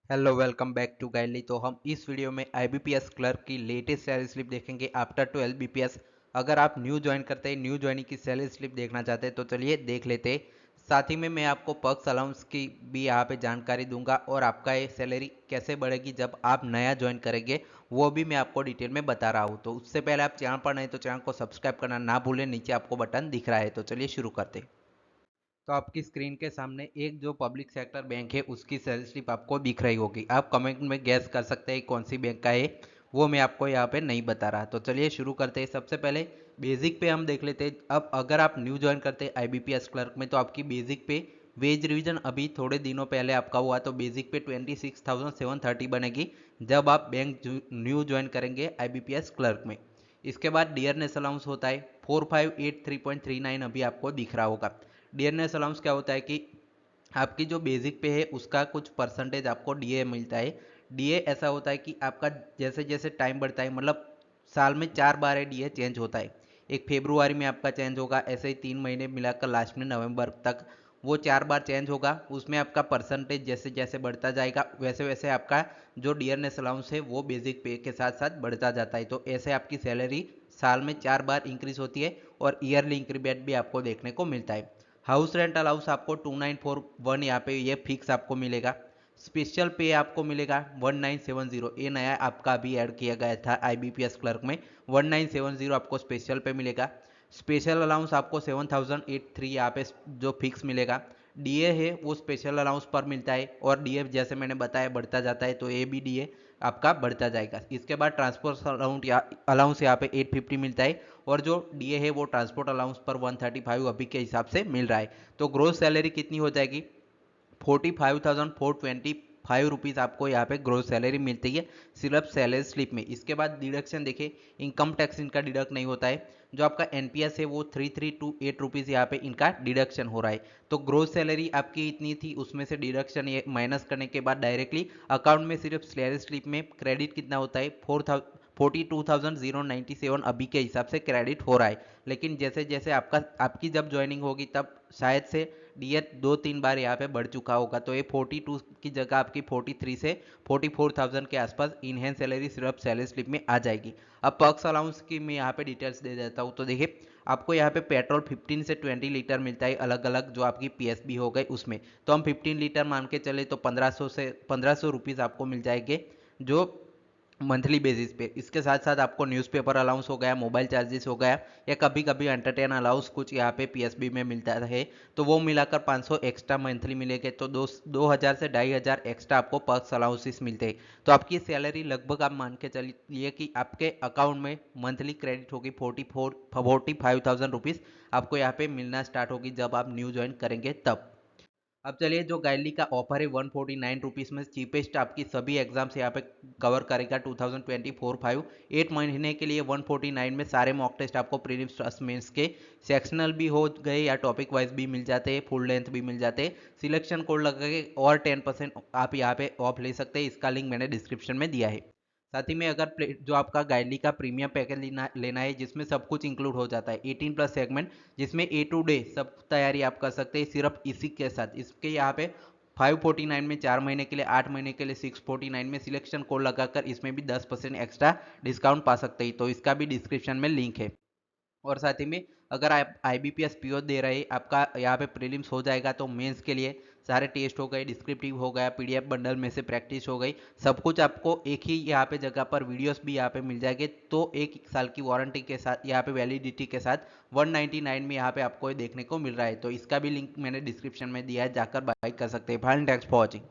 Hello welcome back to Guidely. तो हम इस वीडियो में आईबीपीएस क्लर्क की लेटेस्ट सैलरी स्लिप देखेंगे आफ्टर 12 बीपीएस। अगर आप न्यू ज्वाइन करते हैं, न्यू ज्वाइनिंग की सैलरी स्लिप देखना चाहते हैं तो चलिए देख लेते हैं। साथ ही में मैं आपको पर्क्स अलाउंस की भी यहाँ पे जानकारी दूंगा और आपका ये सैलरी कैसे बढ़ेगी जब आप नया ज्वाइन करेंगे वो भी मैं आपको डिटेल में बता रहा हूँ। तो उससे पहले आप चैनल पर नए तो चैनल को सब्सक्राइब करना ना भूलें, नीचे आपको बटन दिख रहा है। तो चलिए शुरू करते हैं। तो आपकी स्क्रीन के सामने एक जो पब्लिक सेक्टर बैंक है उसकी सैलरी स्लिप आपको दिख रही होगी। आप कमेंट में गैस कर सकते हैं कौन सी बैंक का है, वो मैं आपको यहाँ पे नहीं बता रहा। तो चलिए शुरू करते हैं। सबसे पहले बेसिक पे हम देख लेते हैं। अब अगर आप न्यू ज्वाइन करते हैं आईबीपीएस क्लर्क में तो आपकी बेसिक पे वेज रिवीजन अभी थोड़े दिनों पहले आपका हुआ, तो बेसिक पे 26,730 बनेगी जब आप बैंक न्यू ज्वाइन करेंगे आईबीपीएस क्लर्क में। इसके बाद डियरनेस अलाउंस होता है 4583.39 अभी आपको दिख रहा होगा। डियरनेस अलाउंस क्या होता है कि आपकी जो बेसिक पे है उसका कुछ परसेंटेज आपको डीए मिलता है। डीए ऐसा होता है कि आपका जैसे जैसे टाइम बढ़ता है, मतलब साल में 4 बार डीए चेंज होता है। एक फरवरी में आपका चेंज होगा, ऐसे ही 3 महीने मिलाकर लास्ट में नवंबर तक वो 4 बार चेंज होगा। उसमें आपका परसेंटेज जैसे जैसे बढ़ता जाएगा वैसे वैसे आपका जो डियरनेस अलाउंस है वो बेसिक पे के साथ साथ बढ़ता जाता है। तो ऐसे आपकी सैलरी साल में 4 बार इंक्रीज होती है और ईयरली इंक्रीमेंट भी आपको देखने को मिलता है। हाउस रेंट अलाउंस आपको 2941 यहाँ पे ये फिक्स आपको मिलेगा। स्पेशल पे आपको मिलेगा 1970, ये नया आपका अभी ऐड किया गया था आईबीपीएस क्लर्क में। 1970 आपको स्पेशल पे मिलेगा। स्पेशल अलाउंस आपको 7083 यहाँ पे जो फिक्स मिलेगा। डीए है वो स्पेशल अलाउंस पर मिलता है और डीए जैसे मैंने बताया बढ़ता जाता है, तो ये भी डीए आपका बढ़ता जाएगा। इसके बाद ट्रांसपोर्ट अलाउंस यहाँ पे 850 मिलता है और जो डीए है वो ट्रांसपोर्ट अलाउंस पर 135 अभी के हिसाब से मिल रहा है। तो ग्रोस सैलरी कितनी हो जाएगी? 45,425 आपको यहाँ पे ग्रोस सैलरी मिलती है सिर्फ सैलरी स्लिप में। इसके बाद डिडक्शन देखिए, इनकम टैक्स इनका डिडक्ट नहीं होता है। जो आपका एनपीएस है वो 3328 रुपीज़ यहाँ पे इनका डिडक्शन हो रहा है। तो ग्रोस सैलरी आपकी इतनी थी, उसमें से डिडक्शन ये माइनस करने के बाद डायरेक्टली अकाउंट में सिर्फ सैलरी स्लिप में क्रेडिट कितना होता है 42,097 अभी के हिसाब से क्रेडिट हो रहा है। लेकिन जैसे जैसे आपकी जब ज्वाइनिंग होगी तब शायद से डीए 2-3 बार यहाँ पे बढ़ चुका होगा, तो ये 42 की जगह आपकी 43 से 44,000 के आसपास इनहेंस सैलरी सिर्फ सैलरी स्लिप में आ जाएगी। अब पर्क्स अलाउंस की मैं यहाँ पे डिटेल्स दे देता हूँ। तो देखिए, आपको यहाँ पे पेट्रोल 15 से 20 लीटर मिलता है अलग अलग, जो आपकी पीएसबी हो गई उसमें। तो हम 15 लीटर मान के चले तो 1500 रुपीज़ आपको मिल जाएंगे जो मंथली बेसिस पे। इसके साथ साथ आपको न्यूज़पेपर अलाउंस हो गया, मोबाइल चार्जेस हो गया, या कभी कभी एंटरटेन अलाउंस कुछ यहाँ पे पीएसबी में मिलता है, तो वो मिलाकर 500 एक्स्ट्रा मंथली मिलेंगे। तो 2000 से 2500 एक्स्ट्रा आपको पर्क्स अलाउंसेस मिलते हैं। तो आपकी सैलरी लगभग आप मान के चलिए कि आपके अकाउंट में मंथली क्रेडिट होगी 45,000 रुपीज़ आपको यहाँ पे मिलना स्टार्ट होगी जब आप न्यू ज्वाइन करेंगे तब। अब चलिए, जो गाइडली का ऑफर है 149 रुपीज़ में चीपेस्ट आपकी सभी एग्जाम्स यहाँ पे कवर करेगा 2024-5। 8 महीने के लिए 149 में सारे मॉक टेस्ट आपको प्रीलिम्स प्लस मेंस के सेक्शनल भी हो गए या टॉपिक वाइज भी मिल जाते हैं, फुल लेंथ भी मिल जाते हैं। सिलेक्शन कोड लगा के और 10% आप यहाँ पे ऑफ ले सकते हैं। इसका लिंक मैंने डिस्क्रिप्शन में दिया है। साथ ही में अगर जो आपका गाइडली का प्रीमियम पैकेज लेना है जिसमें सब कुछ इंक्लूड हो जाता है, 18 प्लस सेगमेंट जिसमें ए टू डे सब तैयारी आप कर सकते हैं सिर्फ इसी के साथ। इसके यहाँ पे 549 में 4 महीने के लिए, 8 महीने के लिए 649 में सिलेक्शन कोड लगाकर इसमें भी 10% एक्स्ट्रा डिस्काउंट पा सकते हैं। तो इसका भी डिस्क्रिप्शन में लिंक है। और साथ ही में अगर आप आईबीपीएस पीओ दे रहे आपका यहाँ पे प्रीलिम्स हो जाएगा तो मेंस के लिए सारे टेस्ट हो गए, डिस्क्रिप्टिव हो गया, पीडीएफ बंडल में से प्रैक्टिस हो गई, सब कुछ आपको एक ही यहाँ पे जगह पर वीडियोस भी यहाँ पे मिल जाएंगे। तो 1 साल की वारंटी के साथ यहाँ पे वैलिडिटी के साथ 199 में यहाँ पे आपको ये देखने को मिल रहा है। तो इसका भी लिंक मैंने डिस्क्रिप्शन में दिया है, जाकर बाय कर सकते हैं। Final thanks for watching.